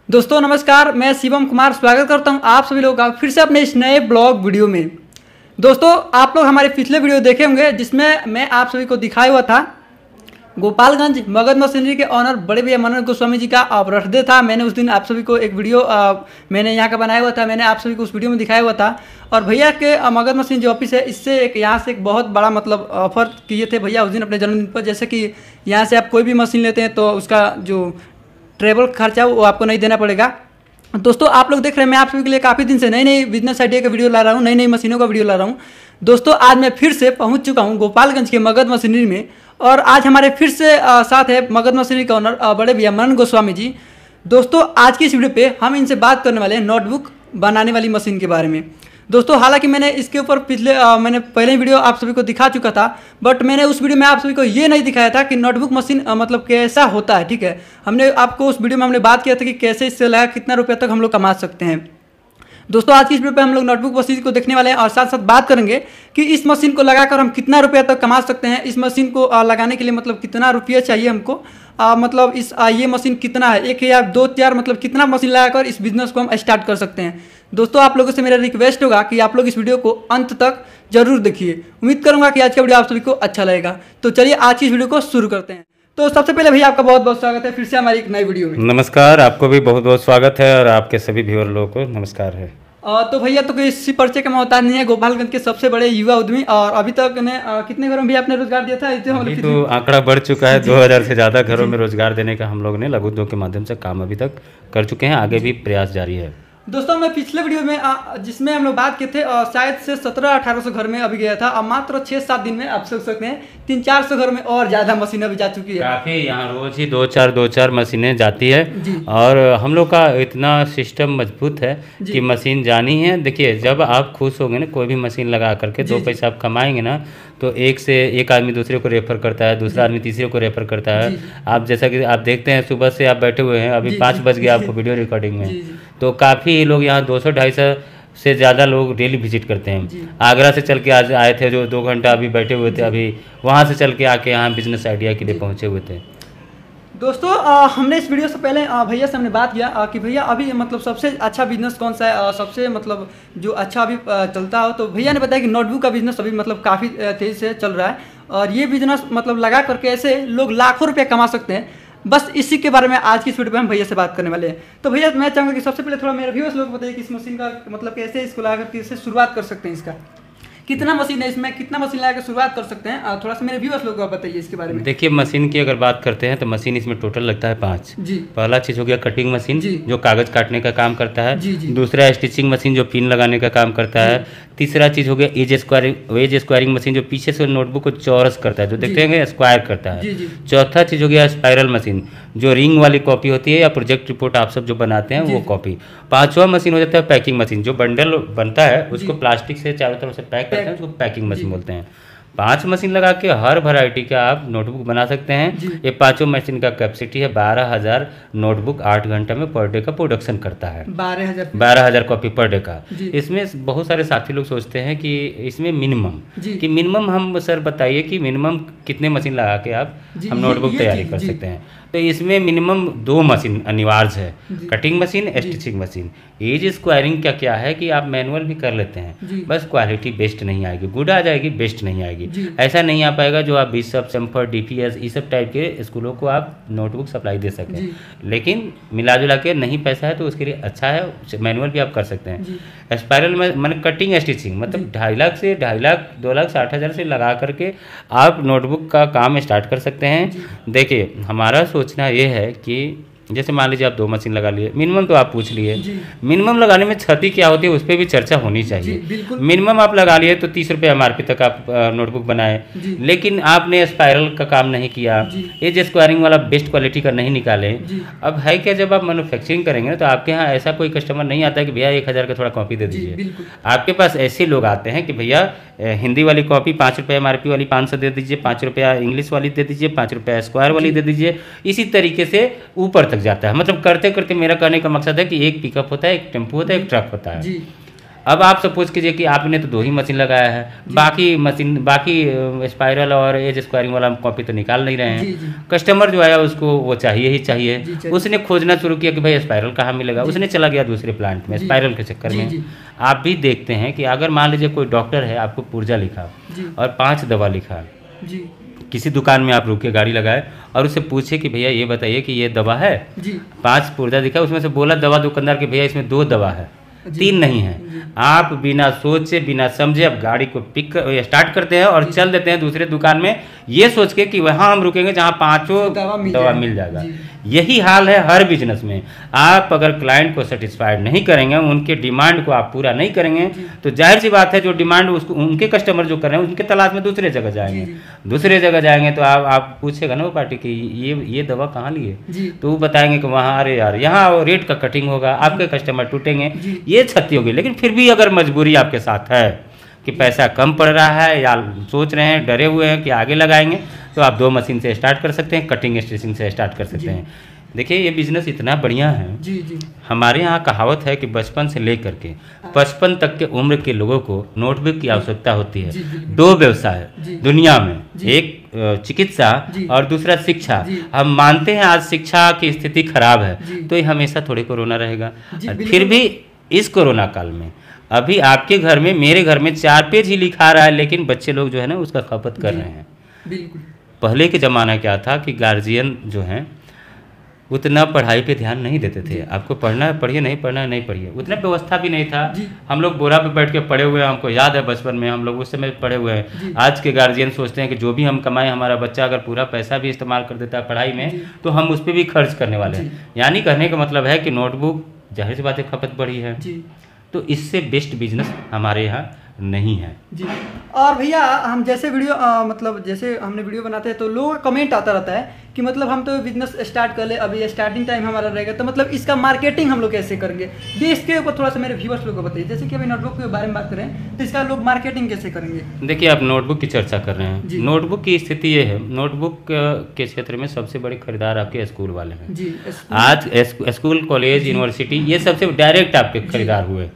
दोस्तों नमस्कार, मैं शिवम कुमार स्वागत करता हूं आप सभी लोगों का फिर से अपने इस नए ब्लॉग वीडियो में। दोस्तों आप लोग हमारे पिछले वीडियो देखे होंगे जिसमें मैं आप सभी को दिखाया हुआ था गोपालगंज मगध मशीनरी के ऑनर बड़े भैया मनोज गोस्वामी जी का बर्थडे था। मैंने उस दिन आप सभी को एक वीडियो मैंने यहाँ का बनाया हुआ था, मैंने आप सभी को उस वीडियो में दिखाया हुआ था। और भैया के मगध मशीन जो ऑफिस है इससे एक यहाँ से एक बहुत बड़ा मतलब ऑफर किए थे भैया उस दिन अपने जन्मदिन पर। जैसे कि यहाँ से आप कोई भी मशीन लेते हैं तो उसका जो ट्रेवल खर्चा वो आपको नहीं देना पड़ेगा। दोस्तों आप लोग देख रहे हैं मैं आप सभी के लिए काफ़ी दिन से नई नई बिजनेस आइडिया का वीडियो ला रहा हूँ, नई नई मशीनों का वीडियो ला रहा हूँ। दोस्तों आज मैं फिर से पहुँच चुका हूँ गोपालगंज के मगध मशीनरी में और आज हमारे फिर से साथ है मगध मशीनरी के ऑनर बड़े भैया मनोज गोस्वामी जी। दोस्तों आज की इस वीडियो पे हम इनसे बात करने वाले हैं नोटबुक बनाने वाली मशीन के बारे में। दोस्तों हालांकि मैंने इसके ऊपर मैंने पहले वीडियो आप सभी को दिखा चुका था, बट मैंने उस वीडियो में आप सभी को ये नहीं दिखाया था कि नोटबुक मशीन मतलब कैसा होता है। ठीक है, हमने आपको उस वीडियो में हमने बात किया था कि कैसे इससे लगा कितना रुपये तक हम लोग कमा सकते हैं। दोस्तों आज की इस वीडियो पे हम लोग नोटबुक मशीन को देखने वाले हैं और साथ साथ बात करेंगे कि इस मशीन को लगाकर हम कितना रुपया तक कमा सकते हैं। इस मशीन को लगाने के लिए मतलब कितना रुपया चाहिए हमको, मतलब इस ये मशीन कितना है, 1 या 2 4 मतलब कितना मशीन लगाकर इस बिजनेस को हम स्टार्ट कर सकते हैं। दोस्तों आप लोगों से मेरा रिक्वेस्ट होगा कि आप लोग इस वीडियो को अंत तक जरूर देखिए। उम्मीद करूंगा कि आज का वीडियो आप सभी को अच्छा लगेगा। तो चलिए आज की इस वीडियो को शुरू करते हैं। तो सबसे पहले भैया आपका बहुत बहुत स्वागत है फिर से हमारी एक नई वीडियो में। नमस्कार, आपको भी बहुत बहुत स्वागत है और आपके सभी व्यूअर लोगों को नमस्कार है। तो भैया तो किसी परिचय का मोहताज नहीं है, गोपालगंज के सबसे बड़े युवा उद्यमी और अभी तक ने कितने घरों में भी आपने रोजगार दिया था? तो आंकड़ा बढ़ चुका है, 2000 से ज़्यादा घरों में रोजगार देने का हम लोग ने लघु उद्योग के माध्यम से काम अभी तक कर चुके हैं, आगे भी प्रयास जारी है। दोस्तों मैं पिछले वीडियो में जिसमें हम लोग बात किए थे शायद से 1700-1800 घर में अभी गया था और मात्र 6-7 दिन में आप सोच सकते हैं 300-400 घर में और ज़्यादा मशीनें अभी जा चुकी है। काफ़ी यहाँ रोज ही 2-4 मशीनें जाती है और हम लोग का इतना सिस्टम मजबूत है कि मशीन जानी है। देखिए जब आप खुश होंगे ना कोई भी मशीन लगा करके 2 पैसा आप कमाएंगे ना तो एक आदमी दूसरे को रेफर करता है, दूसरा आदमी तीसरे को रेफर करता है। आप जैसा कि आप देखते हैं सुबह से आप बैठे हुए हैं, अभी 5 बज गया आपको वीडियो रिकॉर्डिंग में, तो काफ़ी लोग यहाँ 200-250 से ज़्यादा लोग डेली विजिट करते हैं। आगरा से चल के आज आए थे जो 2 घंटा अभी बैठे हुए थे, अभी वहाँ से चल के आके यहाँ बिजनेस आइडिया के लिए पहुँचे हुए थे। दोस्तों हमने इस वीडियो से पहले भैया से हमने बात किया कि भैया अभी मतलब सबसे अच्छा बिजनेस कौन सा है, सबसे मतलब जो अच्छा अभी चलता हो। तो भैया ने बताया कि नोटबुक का बिजनेस अभी मतलब काफ़ी तेज़ी से चल रहा है और ये बिजनेस मतलब लगा करके ऐसे लोग लाखों रुपये कमा सकते हैं। बस इसी के बारे में आज की इस वीडियो में हम भैया से बात करने वाले हैं। तो भैया मैं चाहूँगा कि सबसे पहले थोड़ा मेरे व्यूअर्स लोग बताइए कि इस मशीन का मतलब कैसे इसको लगा करके कैसे शुरुआत कर सकते हैं, इसका कितना मशीन है, इसमें कितना मशीन लगा के शुरुआत कर सकते हैं, थोड़ा सा मेरे व्यूअर्स लोगों को बताइए इसके बारे में। देखिए मशीन की अगर बात करते हैं तो मशीन इसमें टोटल लगता है 5 जी। पहला चीज़ हो गया कटिंग मशीन जो कागज़ काटने का काम करता है जी। दूसरा स्टिचिंग मशीन जो पिन लगाने का काम करता है। तीसरा चीज़ हो गया एज स्क्वायरिंग मशीन जो पीछे से नोटबुक को चौरस करता है, जो देखते हैं स्क्वायर करता है। चौथा चीज़ हो गया स्पाइरल मशीन जो रिंग वाली कॉपी होती है या प्रोजेक्ट रिपोर्ट आप सब जो बनाते हैं वो कॉपी। 5वां मशीन हो जाता है पैकिंग मशीन जो बंडल बनता है उसको प्लास्टिक से चारों तरफ से पैक करते हैं, उसको पैकिंग मशीन बोलते हैं। 5 मशीन लगा के हर वैरायटी का आप नोटबुक बना सकते हैं। ये 5 मशीन का कैपेसिटी है 12,000 नोटबुक 8 घंटे में पर डे का प्रोडक्शन करता है। 12,000 कॉपी पर डे का। इसमें बहुत सारे साथी लोग सोचते हैं कि इसमें मिनिमम हम सर बताइए कि मिनिमम कितने मशीन लगा के आप हम नोटबुक तैयारी कर सकते हैं। तो इसमें मिनिमम 2 मशीन अनिवार्य है, cutting machine stitching machine. Edge squaring क्या है कि आप मैनुअल भी कर लेते हैं, बस क्वालिटी बेस्ट नहीं आएगी, गुड आ जाएगी बेस्ट नहीं आएगी। ऐसा नहीं आ पाएगा जो आप बिशप सेम्फर डीपीएस इस सब टाइप के स्कूलों को आप नोटबुक सप्लाई दे सकें। लेकिन मिला जुला के नहीं पैसा है तो उसके लिए अच्छा है, मैनुअल भी आप कर सकते हैं। स्पाइरल में मैंने कटिंग स्टिचिंग मतलब 2.5 लाख से 2.5 लाख 2,60,000 से लगा करके आप नोटबुक का काम स्टार्ट कर सकते हैं। देखिए हमारा सोचना ये है कि जैसे मान लीजिए आप 2 मशीन लगा लिए, मिनिमम तो आप पूछ लिए, मिनिमम लगाने में क्षति क्या होती है उस पर भी चर्चा होनी चाहिए। मिनिमम आप लगा लिए तो 30 रुपये MRP तक आप नोटबुक बनाए, लेकिन आपने स्पाइरल का काम नहीं किया, एज स्क्वायरिंग वाला बेस्ट क्वालिटी का नहीं निकाले। अब है क्या, जब आप मैन्युफैक्चरिंग करेंगे ना तो आपके यहाँ ऐसा कोई कस्टमर नहीं आता है कि भैया 1000 का थोड़ा कॉपी दे दीजिए। आपके पास ऐसे लोग आते हैं कि भैया हिंदी वाली कॉपी 5 रुपये MRP वाली 500 दे दीजिए, 5 रुपया इंग्लिश वाली दे दीजिए, 5 रुपया स्क्वायर वाली दे दीजिए। इसी तरीके से ऊपर तक जाता है। मतलब करते करते मेरा कहने का मकसद है कि एक पिकअप होता है, एक टेम्पो होता है, एक ट्रक होता है। अब आप सपोज कीजिए कि आपने तो 2 ही मशीन लगाया है, बाकी स्पाइरल और एज स्क्वायरिंग वाला कॉपी तो निकाल नहीं रहे हैं। कस्टमर जो आया उसको वो चाहिए ही चाहिए, उसने खोजना शुरू किया कि भाई स्पाइरल कहाँ मिलेगा, उसने चला गया दूसरे प्लांट में स्पाइरल के चक्कर में। आप भी देखते हैं कि अगर मान लीजिए कोई डॉक्टर है, आपको पुर्जा लिखा और 5 दवा लिखा, किसी दुकान में आप रुके गाड़ी लगाए और उससे पूछे कि भैया ये बताइए कि ये दवा है, 5 पुर्जा दिखा, उसमें से बोला दवा दुकानदार कि भैया इसमें 2 दवा है, 3 नहीं है। आप बिना सोचे बिना समझे अब गाड़ी को स्टार्ट करते हैं और चल देते हैं दूसरे दुकान में, ये सोच के कि वहाँ हम रुकेंगे जहाँ 5 दवा मिल जाएगा। यही हाल है हर बिजनेस में। आप अगर क्लाइंट को सेटिस्फाइड नहीं करेंगे, उनके डिमांड को आप पूरा नहीं करेंगे, तो जाहिर सी बात है जो डिमांड उसको उनके कस्टमर जो कर रहे हैं उनके तलाश में दूसरे जगह जाएंगे। दूसरे जगह जाएंगे तो आप पूछेगा ना वो पार्टी की ये दवा कहाँ ली है, तो वो बताएंगे कि वहाँ, अरे यार यहाँ रेट का कटिंग होगा, आपके कस्टमर टूटेंगे, ये क्षति होगी। लेकिन फिर भी अगर मजबूरी आपके साथ है कि पैसा कम पड़ रहा है या सोच रहे हैं, डरे हुए हैं कि आगे लगाएंगे, तो आप 2 मशीन से स्टार्ट कर सकते हैं, कटिंग स्टिचिंग से स्टार्ट कर सकते हैं। देखिए ये बिजनेस इतना बढ़िया है। हमारे यहाँ कहावत है कि बचपन से लेकर के 55 तक के उम्र के लोगों को नोटबुक की आवश्यकता होती है। 2 व्यवसाय दुनिया में, एक चिकित्सा और दूसरा शिक्षा। हम मानते हैं आज शिक्षा की स्थिति खराब है, तो ये हमेशा थोड़ी कोरोना रहेगा। फिर भी इस कोरोना काल में अभी आपके घर में, मेरे घर में 4 पेज ही लिखा रहा है, लेकिन बच्चे लोग जो है ना उसका खपत कर रहे हैं। बिल्कुल। पहले के ज़माना क्या था कि गार्जियन जो हैं उतना पढ़ाई पे ध्यान नहीं देते थे। आपको पढ़ना है पढ़िए, नहीं पढ़ना है नहीं पढ़िए, उतना व्यवस्था भी नहीं था। हम लोग बोरा पे बैठ के पढ़े हुए हैं, हमको याद है बचपन में हम लोग उस समय पढ़े हुए हैं। आज के गार्जियन सोचते हैं कि जो भी हम कमाएं, हमारा बच्चा अगर पूरा पैसा भी इस्तेमाल कर देता है पढ़ाई में, तो हम उस पर भी खर्च करने वाले हैं। यानी कहने का मतलब है कि नोटबुक जाहिर सी बात है खपत बढ़ी है, तो इससे बेस्ट बिजनेस हमारे यहाँ नहीं है जी। और भैया हम जैसे वीडियो मतलब जैसे हमने वीडियो बनाते हैं तो लोगों का कमेंट आता रहता है कि मतलब हम तो बिजनेस स्टार्ट कर ले, अभी स्टार्टिंग टाइम हमारा रहेगा, तो मतलब इसका मार्केटिंग हम लोग कैसे करेंगे, ये इसके ऊपर थोड़ा सा मेरे व्यूअर्स लोग को बताइए। जैसे कि अभी नोटबुक के बारे में बात करें तो इसका लोग मार्केटिंग कैसे करेंगे। देखिए आप नोटबुक की चर्चा कर रहे हैं, नोटबुक की स्थिति ये है, नोटबुक के क्षेत्र में सबसे बड़े खरीदार आपके स्कूल वाले हैं जी। आज स्कूल, कॉलेज, यूनिवर्सिटी, ये सबसे डायरेक्ट आपके खरीदार हुए।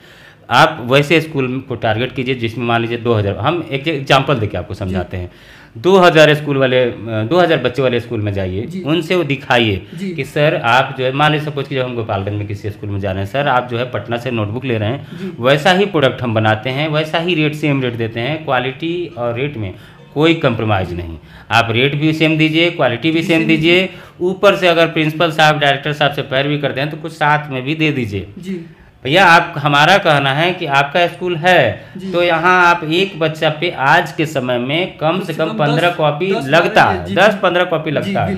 आप वैसे स्कूल को टारगेट कीजिए जिसमें मान लीजिए 2000, हम एक एग्जांपल देके आपको समझाते हैं। 2000 स्कूल वाले, 2000 बच्चे वाले स्कूल में जाइए, उनसे वो दिखाइए कि सर आप जो है, मान लीजिए सपोज कि जब हम गोपालगंज में किसी स्कूल में जा रहे हैं, सर आप जो है पटना से नोटबुक ले रहे हैं, वैसा ही प्रोडक्ट हम बनाते हैं, वैसा ही रेट सेम रेट देते हैं, क्वालिटी और रेट में कोई कंप्रोमाइज़ नहीं। आप रेट भी सेम दीजिए, क्वालिटी भी सेम दीजिए, ऊपर से अगर प्रिंसिपल साहब, डायरेक्टर साहब से पैरवी करते हैं तो कुछ साथ में भी दे दीजिए। भैया आप, हमारा कहना है कि आपका स्कूल है तो यहाँ आप एक बच्चा पे आज के समय में कम से कम 15 कॉपी लगता है, 10-15 कॉपी लगता है।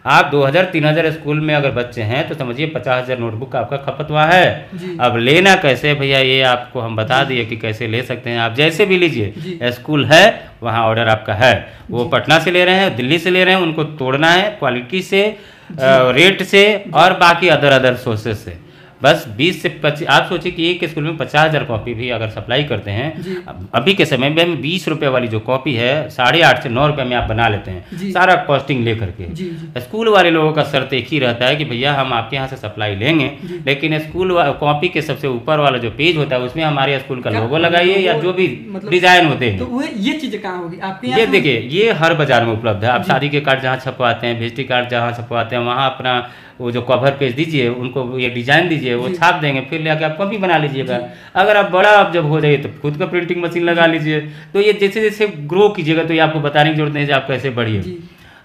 आप 2000-3000 स्कूल में अगर बच्चे हैं तो समझिए 50,000 नोटबुक का आपका खपत हुआ है। अब लेना कैसे भैया, ये आपको हम बता दिए कि कैसे ले सकते हैं। आप जैसे भी लीजिए, स्कूल है वहाँ ऑर्डर आपका है, वो पटना से ले रहे हैं, दिल्ली से ले रहे हैं, उनको तोड़ना है क्वालिटी से, रेट से और बाकी अदर सोर्सेस से। बस 20 से 25, आप सोचिए कि एक स्कूल में 50,000 कॉपी भी अगर सप्लाई करते हैं, अभी के समय में 20 रुपये वाली जो कॉपी है 8.5 से 9 रुपये में आप बना लेते हैं, सारा कॉस्टिंग ले करके। स्कूल वाले लोगों का शर्त एक ही रहता है कि भैया हम आपके यहाँ से सप्लाई लेंगे, लेकिन स्कूल कॉपी के सबसे ऊपर वाला जो पेज होता है उसमें हमारे स्कूल का लोगो लगाइए या जो भी डिजाइन होते हैं। तो ये चीजें कहाँ होगी आपके? ये देखिए, ये हर बाजार में उपलब्ध है। आप शादी के कार्ड जहाँ छपवाते हैं, विजिटिंग कार्ड जहाँ छपवाते हैं, वहाँ अपना वो जो कवर पेज दीजिए, उनको ये डिजाइन दीजिए, वो छाप देंगे, फिर लेके आप कॉपी बना लीजिएगा। अगर आप बड़ा आप जब हो जाइए तो खुद का प्रिंटिंग मशीन लगा लीजिए। तो ये जैसे जैसे ग्रो कीजिएगा तो ये आपको बताने की जरूरत नहीं है आप कैसे बढ़िए।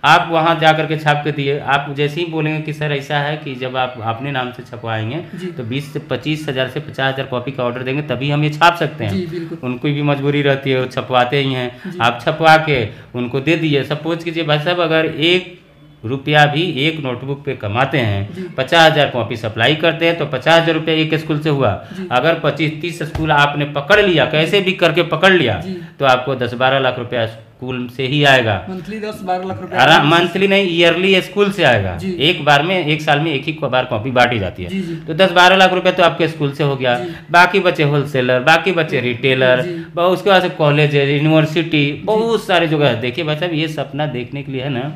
आप वहाँ जा करके छाप के दिए, आप जैसे ही बोलेंगे कि सर ऐसा है कि जब आप अपने नाम से छपवाएंगे तो 20 से 25,000 से 50,000 कॉपी का ऑर्डर देंगे तभी हम ये छाप सकते हैं। उनको भी मजबूरी रहती है, वो छपवाते ही हैं। आप छपवा के उनको दे दिए। सपोज कीजिए भाई साहब अगर 1 रुपया भी एक नोटबुक पे कमाते हैं, 50,000 कॉपी सप्लाई करते हैं तो 50,000 रुपया एक स्कूल से हुआ। अगर 25-30 स्कूल आपने पकड़ लिया, कैसे भी करके पकड़ लिया, तो आपको 10-12 लाख रुपया स्कूल से ही आएगा। मंथली 10-12 लाख रुपया, मंथली नहीं, ईयरली स्कूल से आएगा। एक बार में, एक साल में एक ही बार कॉपी बांटी जाती है, तो 10-12 लाख रुपया तो आपके स्कूल से हो गया। बाकी बचे होलसेलर, बाकी बचे रिटेलर, उसके बाद से कॉलेज, यूनिवर्सिटी, बहुत सारे जगह है। देखिए भाई साहब, ये सपना देखने के लिए है ना,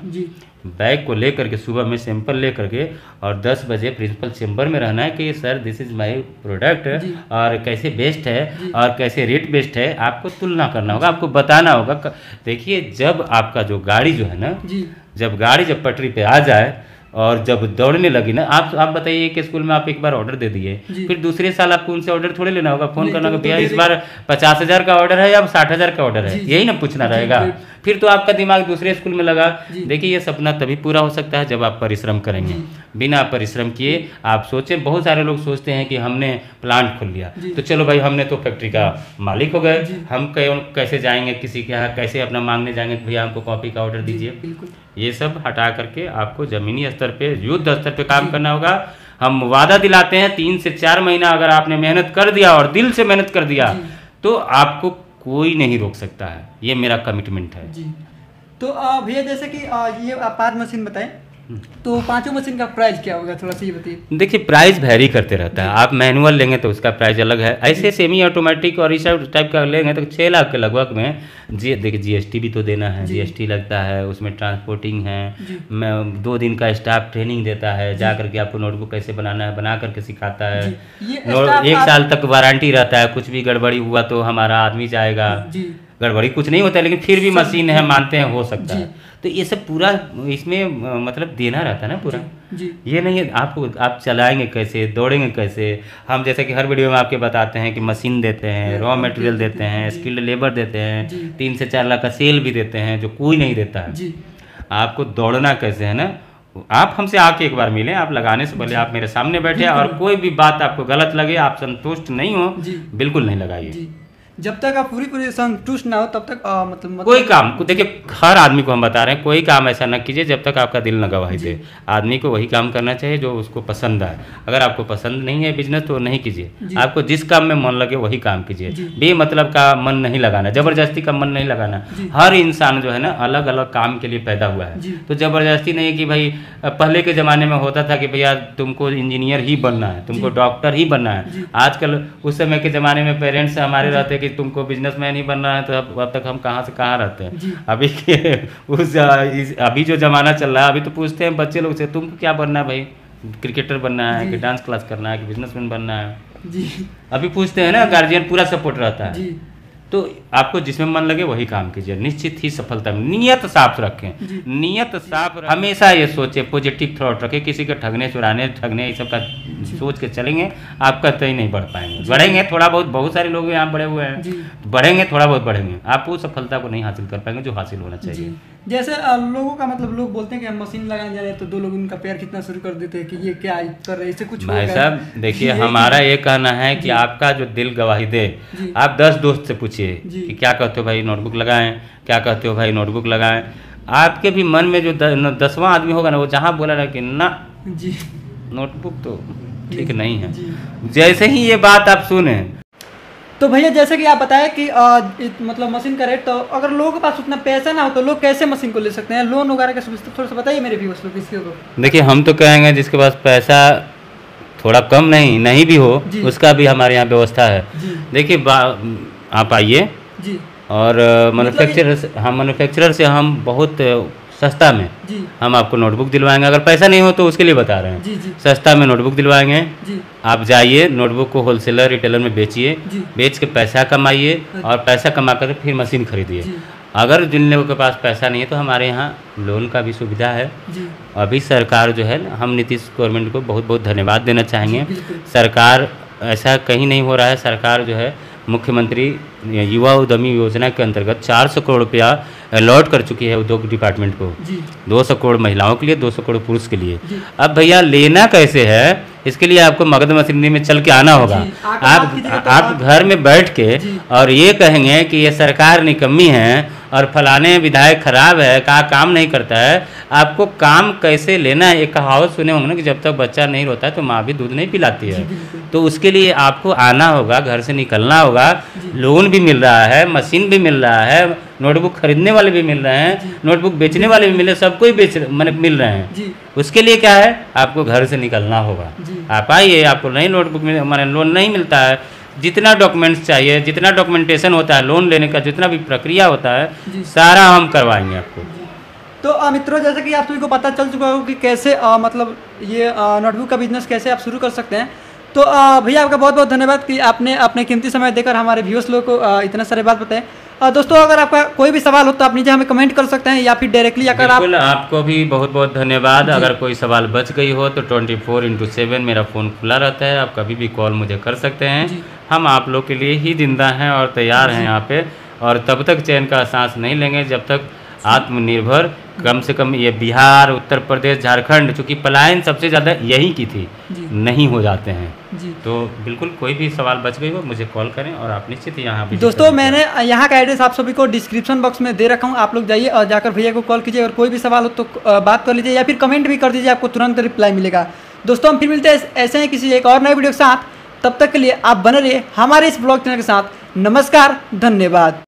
बैग को लेकर के सुबह में सैंपल लेकर के और 10 बजे प्रिंसिपल चेंबर में रहना है कि sir this is my product और कैसे बेस्ट है और कैसे रेट बेस्ट है, आपको तुलना करना होगा, आपको बताना होगा। देखिए जब आपका जो गाड़ी जो है ना, जब गाड़ी जब पटरी पे आ जाए और जब दौड़ने लगी ना, आप बताइए कि स्कूल में आप एक बार ऑर्डर दे दिए, फिर दूसरे साल आपको उनसे ऑर्डर थोड़े लेना होगा, फोन करना होगा भैया इस बार 50,000 का ऑर्डर है या 60,000 का ऑर्डर है, यही ना पूछना रहेगा। फिर तो आपका दिमाग दूसरे स्कूल में लगा। देखिए ये सपना तभी पूरा हो सकता है जब आप परिश्रम करेंगे। बिना परिश्रम किए आप सोचें, बहुत सारे लोग सोचते हैं कि हमने प्लांट खोल लिया तो चलो भाई हमने तो फैक्ट्री का मालिक हो गए, हम कैसे जाएंगे किसी के यहाँ, कैसे अपना मांगने जाएंगे भैया हमको कॉपी का ऑर्डर दीजिए। ये सब हटा करके आपको जमीनी स्तर पे, युद्ध स्तर पे काम करना होगा। हम वादा दिलाते हैं 3 से 4 महीना अगर आपने मेहनत कर दिया और दिल से मेहनत कर दिया तो आपको कोई नहीं रोक सकता है, ये मेरा कमिटमेंट है। तो भैया जैसे कि ये आप 5 मशीन बताएं, तो 5 मशीन का प्राइस क्या होगा, थोड़ा सा ये बताइए। देखिए प्राइस वेरी करते रहता है, आप मैनुअल लेंगे तो उसका प्राइस अलग है, ऐसे सेमी ऑटोमेटिक और इस टाइप का लेंगे तो 6 लाख के लगभग में। देखिए जीएसटी भी तो देना है, जीएसटी लगता है, उसमें ट्रांसपोर्टिंग है, 2 दिन का स्टाफ ट्रेनिंग देता है, जा करके आपको नोटबुक कैसे बनाना है बना करके सिखाता है। 1 साल तक वारंटी रहता है, कुछ भी गड़बड़ी हुआ तो हमारा आदमी जाएगा। गड़बड़ी कुछ नहीं होता है लेकिन फिर भी मशीन है, मानते हैं हो सकता है, तो ये सब पूरा इसमें मतलब देना रहता है ना पूरा। ये नहीं है आप चलाएंगे कैसे, दौड़ेंगे कैसे। हम जैसे कि हर वीडियो में आपके बताते हैं कि मशीन देते हैं, रॉ मटेरियल देते हैं, स्किल्ड लेबर देते हैं, 3 से 4 लाख का सेल भी देते हैं जो कोई नहीं देता है। आपको दौड़ना कैसे है ना, आप हमसे आके एक बार मिलें, आप लगाने से पहले आप मेरे सामने बैठे और कोई भी बात आपको गलत लगे, आप संतुष्ट नहीं हो, बिल्कुल नहीं लगाइए। जब तक आप पूरी संतुष्ट ना हो तब तक मतलब कोई काम को देखिए, हर आदमी को हम बता रहे हैं कोई काम ऐसा न कीजिए जब तक आपका दिल न गवाही दे। आदमी को वही काम करना चाहिए जो उसको पसंद आए। अगर आपको पसंद नहीं है बिजनेस तो नहीं कीजिए, आपको जिस काम में मन लगे वही काम कीजिए। बेमतलब का मन नहीं लगाना, जबरदस्ती का मन नहीं लगाना। हर इंसान जो है ना अलग अलग काम के लिए पैदा हुआ है, तो जबरदस्ती नहीं कि भाई पहले के ज़माने में होता था कि भैया तुमको इंजीनियर ही बनना है, तुमको डॉक्टर ही बनना है। आजकल उस समय के ज़माने में पेरेंट्स हमारे रहते कि तुमको बिजनेसमैन ही बनना है, तो अब तक हम कहाँ से कहाँ रहते हैं। अभी अभी जो ज़माना चल रहा है, अभी तो पूछते हैं बच्चे लोग से तुमको क्या बनना है भाई, क्रिकेटर बनना है कि डांस क्लास करना है कि बिजनेसमैन बनना है। अभी पूछते हैं ना, गार्जियन पूरा सपोर्ट रहता है। तो आपको जिसमें मन लगे वही काम कीजिए, निश्चित ही सफलता। नियत साफ रखें, नियत साफ हमेशा ये सोचे, पॉजिटिव थॉट रखें। किसी के ठगने ये सब का सोच के चलेंगे आप कतई नहीं बढ़ पाएंगे। बढ़ेंगे थोड़ा बहुत, बहुत सारे लोग यहाँ बढ़े हुए हैं, बढ़ेंगे थोड़ा बहुत बढ़ेंगे, आप वो सफलता को नहीं हासिल कर पाएंगे जो हासिल होना चाहिए। जैसे लोगों का मतलब लोग बोलते हैं कि हम मशीन लगाने जा रहे हैं तो 2 लोग उनका पैर खींचना शुरू कर देते हैं कि ये क्या कर रहे हैं, इससे कुछ भाई साहब देखिए हमारा ये कहना है कि आपका जो दिल गवाही दे, आप 10 दोस्त से पूछिए कि क्या कहते हो भाई नोटबुक लगाएं, क्या कहते हो भाई नोटबुक लगाएं। आपके भी मन में जो 10वां आदमी होगा ना, वो जहाँ बोला ना कि ना नोटबुक तो ठीक नहीं है, जैसे ही ये बात आप सुने। तो भैया जैसे कि आप बताएं कि मतलब मशीन का रेट, तो अगर लोगों के पास उतना पैसा ना हो तो लोग कैसे मशीन को ले सकते हैं, लोन वगैरह का सुविधा थोड़ा सा बताइए मेरे व्यूअर्स लोग इसके ऊपर। देखिए हम तो कहेंगे जिसके पास पैसा थोड़ा कम नहीं भी हो उसका भी हमारे यहाँ व्यवस्था है। देखिए आप आइए और मैन्युफैक्चरर से हम बहुत सस्ता में हम आपको नोटबुक दिलवाएंगे। अगर पैसा नहीं हो तो उसके लिए बता रहे हैं, सस्ता में नोटबुक दिलवाएंगे। आप जाइए नोटबुक को होलसेलर रिटेलर में बेचिए, बेच के पैसा कमाइए और पैसा कमा कर फिर मशीन खरीदिए। अगर जिन लोगों के पास पैसा नहीं है तो हमारे यहाँ लोन का भी सुविधा है। अभी सरकार जो है हम नीतीश गवर्नमेंट को बहुत बहुत धन्यवाद देना चाहेंगे। सरकार ऐसा कहीं नहीं हो रहा है, सरकार जो है मुख्यमंत्री युवा उद्यमी योजना के अंतर्गत 400 करोड़ रुपया अलॉट कर चुकी है उद्योग डिपार्टमेंट को। 200 करोड़ महिलाओं के लिए, 200 करोड़ पुरुष के लिए। अब भैया लेना कैसे है, इसके लिए आपको मगध मशीनरी में चल के आना होगा। आप घर में बैठ के और ये कहेंगे कि ये सरकार निकम्मी है और फलाने विधायक खराब है, काम नहीं करता है। आपको काम कैसे लेना है, एक कहावत सुने होंगे ना कि जब तक बच्चा नहीं रोता है तो माँ भी दूध नहीं पिलाती है। तो उसके लिए आपको आना होगा, घर से निकलना होगा। लोन भी मिल रहा है, मशीन भी मिल रहा है, नोटबुक खरीदने वाले भी मिल रहे हैं, नोटबुक बेचने वाले भी मिल रहे हैं, सबको ही मिल रहे हैं। उसके लिए क्या है, आपको घर से निकलना होगा। आप आइए, आपको नई नोटबुक में लोन नहीं मिलता है, जितना डॉक्यूमेंट्स चाहिए, जितना डॉक्यूमेंटेशन होता है लोन लेने का, जितना भी प्रक्रिया होता है सारा हम करवाएंगे आपको। तो मित्रों, जैसे कि आप सभी को पता चल चुका होगा कि कैसे मतलब ये नोटबुक का बिजनेस कैसे आप शुरू कर सकते हैं। तो भैया आपका बहुत बहुत धन्यवाद कि आपने अपने कीमती समय देकर हमारे व्यूअर्स लोग को इतना सारे बात बताएं। दोस्तों, अगर आपका कोई भी सवाल हो तो आप नीचे हमें कमेंट कर सकते हैं या फिर डायरेक्टली अगर आपको भी बहुत बहुत धन्यवाद। अगर कोई सवाल बच गई हो तो 24/7 मेरा फ़ोन खुला रहता है, आप कभी भी कॉल मुझे कर सकते हैं। हम आप लोग के लिए ही जिंदा हैं और तैयार हैं यहाँ पे, और तब तक चैन का सांस नहीं लेंगे जब तक आत्मनिर्भर, कम से कम ये बिहार, उत्तर प्रदेश, झारखंड, चूँकि पलायन सबसे ज़्यादा यही की थी, नहीं हो जाते हैं जी। तो बिल्कुल कोई भी सवाल बच गई हो मुझे कॉल करें और आप निश्चित यहाँ भी। दोस्तों, मैंने यहाँ का एड्रेस आप सभी को डिस्क्रिप्शन बॉक्स में दे रखा हूँ, आप लोग जाइए और जाकर भैया को कॉल कीजिए और कोई भी सवाल हो तो बात कर लीजिए या फिर कमेंट भी कर दीजिए, आपको तुरंत रिप्लाई मिलेगा। दोस्तों, हम फिर मिलते हैं ऐसे ही किसी एक और नए वीडियो के साथ। तब तक के लिए आप बने रहिए हमारे इस ब्लॉग चैनल के साथ। नमस्कार, धन्यवाद।